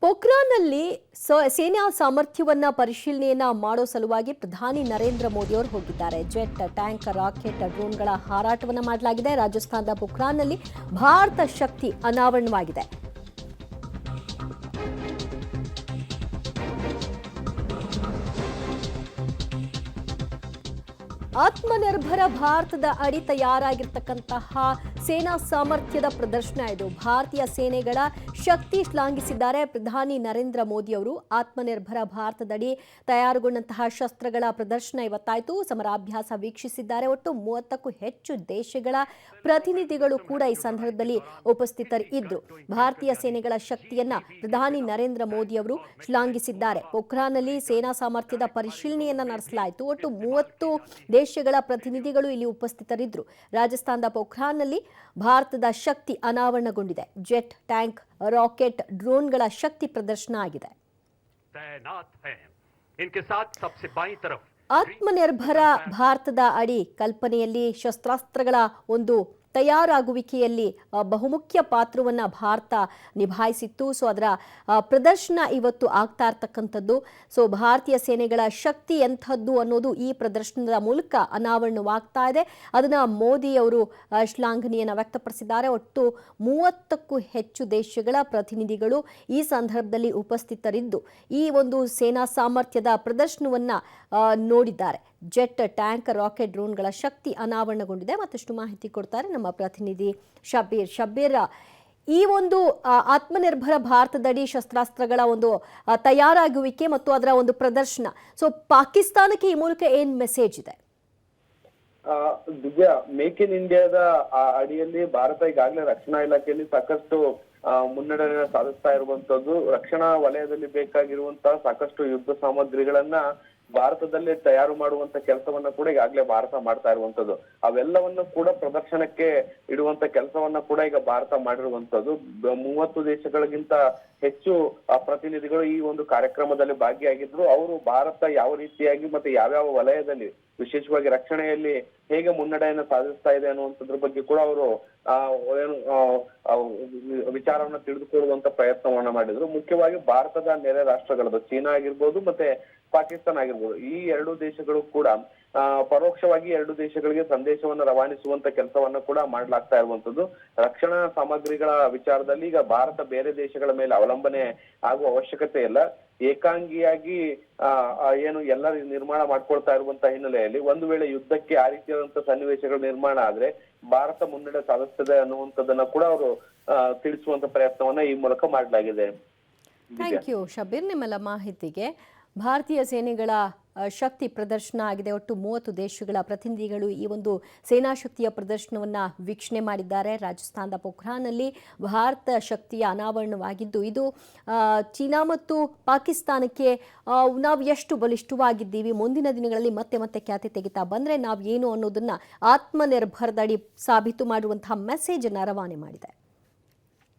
ಪೋಖ್ರಾನ್ನಲ್ಲಿ ಸೇನಾ ಸಾಮರ್ಥ್ಯವನ್ನ ಪರಿಶೀಲನೆಯನ್ನ ಮಾಡೋ ಸಲುವಾಗಿ ಪ್ರಧಾನಿ ನರೇಂದ್ರ ಮೋದಿ ಅವರು ಹೋಗಿದ್ದಾರೆ. ಜೆಟ್, ಟ್ಯಾಂಕ್, ರಾಕೆಟ್, ಡ್ರೋನ್ಗಳ ಹಾರಾಟವನ್ನ ಮಾಡಲಾಗಿದೆ. ರಾಜಸ್ಥಾನದ ಪೋಖ್ರಾನ್ನಲ್ಲಿ ಭಾರತ ಶಕ್ತಿ ಅನಾವರಣವಾಗಿದೆ. ಆತ್ಮನಿರ್ಭರ ಭಾರತದ ಅಡಿ ತಯಾರಾಗಿರ್ತಕ್ಕಂತಹ ಸೇನಾ ಸಾಮರ್ಥ್ಯದ ಪ್ರದರ್ಶನ ಇದು. ಭಾರತೀಯ ಸೇನೆಗಳ ಶಕ್ತಿ ಶ್ಲಾಘಿಸಿದ್ದಾರೆ ಪ್ರಧಾನಿ ನರೇಂದ್ರ ಮೋದಿ ಅವರು. ಆತ್ಮನಿರ್ಭರ ಭಾರತದಡಿ ತಯಾರುಗೊಂಡಂತಹ ಶಸ್ತ್ರಗಳ ಪ್ರದರ್ಶನ ಇವತ್ತಾಯಿತು. ಸಮರಾಭ್ಯಾಸ ವೀಕ್ಷಿಸಿದ್ದಾರೆ. ಒಟ್ಟು 30ಕ್ಕೂ ಹೆಚ್ಚು ದೇಶಗಳ ಪ್ರತಿನಿಧಿಗಳು ಕೂಡ ಈ ಸಂದರ್ಭದಲ್ಲಿ ಉಪಸ್ಥಿತರಿದ್ದರು. ಭಾರತೀಯ ಸೇನೆಗಳ ಶಕ್ತಿಯನ್ನ ಪ್ರಧಾನಿ ನರೇಂದ್ರ ಮೋದಿ ಅವರು ಶ್ಲಾಘಿಸಿದ್ದಾರೆ. ಪೋಖ್ರಾನ್ನಲ್ಲಿ ಸೇನಾ ಸಾಮರ್ಥ್ಯದ ಪರಿಶೀಲನೆಯನ್ನ ನಡೆಸಲಾಯಿತು. ಒಟ್ಟು 30 ದೇಶಗಳ ಪ್ರತಿನಿಧಿಗಳು ಇಲ್ಲಿ ಉಪಸ್ಥಿತರಿದ್ದರು. ರಾಜಸ್ಥಾನದ ಪೋಖ್ರಾನ್ನಲ್ಲಿ ಭಾರತದ ಶಕ್ತಿ ಅನಾವರಣಗೊಂಡಿದೆ. ಜೆಟ್, ಟ್ಯಾಂಕ್, ರಾಕೆಟ್, ಡ್ರೋನ್ಗಳ ಶಕ್ತಿ ಪ್ರದರ್ಶನ ಆಗಿದೆ. ಆತ್ಮನಿರ್ಭರ ಭಾರತದ ಅಡಿ ಕಲ್ಪನೆಯಲ್ಲಿ ಶಸ್ತ್ರಾಸ್ತ್ರಗಳ ಒಂದು ತಯಾರಾಗುವಿಕೆಯಲ್ಲಿ ಬಹುಮುಖ್ಯ ಪಾತ್ರವನ್ನು ಭಾರತ ನಿಭಾಯಿಸಿತ್ತು. ಸೊ ಅದರ ಪ್ರದರ್ಶನ ಇವತ್ತು ಆಗ್ತಾ ಇರ್ತಕ್ಕಂಥದ್ದು. ಸೊ ಭಾರತೀಯ ಸೇನೆಗಳ ಶಕ್ತಿ ಎಂಥದ್ದು ಅನ್ನೋದು ಈ ಪ್ರದರ್ಶನದ ಮೂಲಕ ಅನಾವರಣವಾಗ್ತಾ ಇದೆ. ಅದನ್ನು ಮೋದಿ ಅವರು ಶ್ಲಾಘನೆಯನ್ನು ವ್ಯಕ್ತಪಡಿಸಿದ್ದಾರೆ. ಒಟ್ಟು 30ಕ್ಕೂ ಹೆಚ್ಚು ದೇಶಗಳ ಪ್ರತಿನಿಧಿಗಳು ಈ ಸಂದರ್ಭದಲ್ಲಿ ಉಪಸ್ಥಿತರಿದ್ದು ಈ ಒಂದು ಸೇನಾ ಸಾಮರ್ಥ್ಯದ ಪ್ರದರ್ಶನವನ್ನು ನೋಡಿದ್ದಾರೆ. ಜೆಟ್, ಟ್ಯಾಂಕ್, ರಾಕೆಟ್, ಡ್ರೋನ್ಗಳ ಶಕ್ತಿ ಅನಾವರಣಗೊಂಡಿದೆ. ಮತ್ತಷ್ಟು ಮಾಹಿತಿ ಕೊಡ್ತಾರೆ ನಮ್ಮ ಪ್ರತಿನಿಧಿ ಶಬ್ಬೀರ್. ಈ ಒಂದು ಆತ್ಮನಿರ್ಭರ ಭಾರತದಡಿ ಶಸ್ತ್ರಾಸ್ತ್ರಗಳ ಒಂದು ತಯಾರಾಗುವಿಕೆ ಮತ್ತು ಅದರ ಒಂದು ಪ್ರದರ್ಶನ, ಸೊ ಪಾಕಿಸ್ತಾನಕ್ಕೆ ಈ ಮೂಲಕ ಏನ್ ಮೆಸೇಜ್ ಇದೆ? ದಿವ್ಯಾ, ಮೇಕ್ ಇನ್ ಇಂಡಿಯಾದ ಅಡಿಯಲ್ಲಿ ಭಾರತ ಈಗಾಗಲೇ ರಕ್ಷಣಾ ಇಲಾಖೆಯಲ್ಲಿ ಸಾಕಷ್ಟು ಮುನ್ನಡೆಯನ್ನು ಸಾಧಿಸ್ತಾ ಇರುವಂತದ್ದು. ರಕ್ಷಣಾ ವಲಯದಲ್ಲಿ ಬೇಕಾಗಿರುವಂತಹ ಸಾಕಷ್ಟು ಯುದ್ಧ ಸಾಮಗ್ರಿಗಳನ್ನ ಭಾರತದಲ್ಲೇ ತಯಾರು ಮಾಡುವಂತ ಕೆಲಸವನ್ನ ಕೂಡ ಈಗಾಗಲೇ ಭಾರತ ಮಾಡ್ತಾ ಇರುವಂತದ್ದು. ಅವೆಲ್ಲವನ್ನು ಕೂಡ ಪ್ರದರ್ಶನಕ್ಕೆ ಇಡುವಂತ ಕೆಲಸವನ್ನ ಕೂಡ ಈಗ ಭಾರತ ಮಾಡಿರುವಂತದ್ದು. 30 ದೇಶಗಳಿಗಿಂತ ಹೆಚ್ಚು ಪ್ರತಿನಿಧಿಗಳು ಈ ಒಂದು ಕಾರ್ಯಕ್ರಮದಲ್ಲಿ ಭಾಗಿಯಾಗಿದ್ರು. ಅವರು ಭಾರತ ಯಾವ ರೀತಿಯಾಗಿ ಮತ್ತೆ ಯಾವ್ಯಾವ ವಲಯದಲ್ಲಿ ವಿಶೇಷವಾಗಿ ರಕ್ಷಣೆಯಲ್ಲಿ ಹೇಗೆ ಮುನ್ನಡೆಯನ್ನು ಸಾಧಿಸ್ತಾ ಇದೆ ಅನ್ನುವಂಥದ್ರ ಬಗ್ಗೆ ಕೂಡ ಅವರು ವಿಚಾರವನ್ನ ತಿಳಿದುಕೊಳ್ಳುವಂತ ಪ್ರಯತ್ನವನ್ನ ಮಾಡಿದ್ರು. ಮುಖ್ಯವಾಗಿ ಭಾರತದ ನೆರೆ ರಾಷ್ಟ್ರಗಳದ್ದು ಚೀನಾ ಆಗಿರ್ಬೋದು ಮತ್ತೆ ಪಾಕಿಸ್ತಾನ ಆಗಿರ್ಬೋದು, ಈ 2 ದೇಶಗಳು ಕೂಡ ಪರೋಕ್ಷವಾಗಿ 2 ದೇಶಗಳಿಗೆ ಸಂದೇಶವನ್ನ ರವಾನಿಸುವಂತ ಕೆಲಸವನ್ನ ಕೂಡ ಮಾಡ್ಲಾಗ್ತಾ ಇರುವಂತದ್ದು. ರಕ್ಷಣಾ ಸಾಮಗ್ರಿಗಳ ವಿಚಾರದಲ್ಲಿ ಈಗ ಭಾರತ ಬೇರೆ ದೇಶಗಳ ಮೇಲೆ ಅವಲಂಬನೆ ಆಗುವ ಅವಶ್ಯಕತೆ ಇಲ್ಲ. ಏಕಾಂಗಿಯಾಗಿ ಏನು ಎಲ್ಲ ನಿರ್ಮಾಣ ಮಾಡ್ಕೊಳ್ತಾ ಇರುವಂತ ಹಿನ್ನೆಲೆಯಲ್ಲಿ ಒಂದು ವೇಳೆ ಯುದ್ಧಕ್ಕೆ ಆ ರೀತಿಯಾದಂತ ಸನ್ನಿವೇಶಗಳು ನಿರ್ಮಾಣ ಆದ್ರೆ ಭಾರತ ಮುನ್ನಡೆ ಸಾಧಿಸ್ತದೆ ಅನ್ನುವಂಥದ್ದನ್ನ ಕೂಡ ಅವರು ತಿಳಿಸುವಂತ ಪ್ರಯತ್ನವನ್ನ ಈ ಮೂಲಕ ಮಾಡಲಾಗಿದೆ. ಥ್ಯಾಂಕ್ ಯು ಶಬೀರ್ ನಿಮ್ಮೆಲ್ಲ ಮಾಹಿತಿಗೆ. ಭಾರತೀಯ ಸೇನೆಗಳ ಶಕ್ತಿ ಪ್ರದರ್ಶನ ಆಗಿದೆ. ಒಟ್ಟು 30 ದೇಶಗಳ ಪ್ರತಿನಿಧಿಗಳು ಈ ಒಂದು ಸೇನಾ ಶಕ್ತಿಯ ಪ್ರದರ್ಶನವನ್ನು ವೀಕ್ಷಣೆ ಮಾಡಿದ್ದಾರೆ. ರಾಜಸ್ಥಾನದ ಪೋಖ್ರಾನ್ನಲ್ಲಿ ಭಾರತ ಶಕ್ತಿಯ ಅನಾವರಣವಾಗಿದ್ದು ಇದು ಚೀನಾ ಮತ್ತು ಪಾಕಿಸ್ತಾನಕ್ಕೆ ನಾವು ಎಷ್ಟು ಬಲಿಷ್ಠವಾಗಿದ್ದೀವಿ, ಮುಂದಿನ ದಿನಗಳಲ್ಲಿ ಮತ್ತೆ ಮತ್ತೆ ಖ್ಯಾತಿ ತೆಗಿತಾ ಬಂದರೆ ನಾವು ಏನು ಅನ್ನೋದನ್ನು ಆತ್ಮನಿರ್ಭರದಡಿ ಸಾಬೀತು ಮಾಡುವಂತಹ ಮೆಸೇಜನ್ನು ರವಾನೆ ಮಾಡಿದೆ.